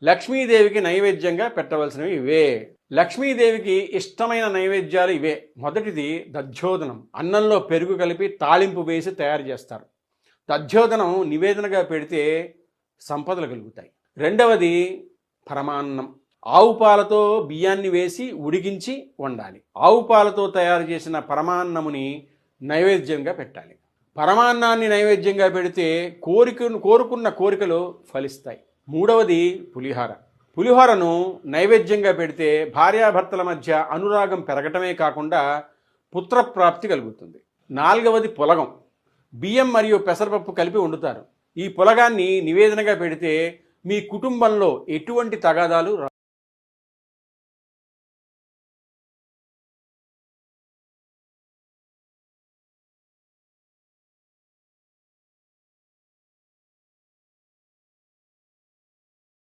లక్ష్మీదేవికి నైవేద్యంగా పెట్టవలసినవి ఇవే. లక్ష్మీదేవికి ఇష్టమైన నైవేద్యాలు ఇవే. మొదటిది దధ్యోదనం. అన్నంలో పెరుగు కలిపి తాళింపు వేసి తయారు చేస్తారు. దధ్యోదనం నివేదనగా పెడితే సంపదలు కలుగుతాయి. రెండవది పరమాన్నం. ఆవు పాలతో బియ్యాన్ని వేసి ఉడికించి వండాలి. ఆవు పాలతో తయారు చేసిన పరమాన్నముని నైవేద్యంగా పెట్టాలి. పరమాన్నాన్ని నైవేద్యంగా పెడితే కోరుకున్న కోరికలు ఫలిస్తాయి. మూడవది పులిహోర. పులిహోరను నైవేద్యంగా పెడితే భార్యాభర్తల మధ్య అనురాగం పెరగటమే కాకుండా పుత్రప్రాప్తి కలుగుతుంది. నాలుగవది పులగం. బియ్యం మరియు పెసరపప్పు కలిపి వండుతారు. ఈ పులగాన్ని నివేదనగా పెడితే మీ కుటుంబంలో ఎటువంటి తగాదాలు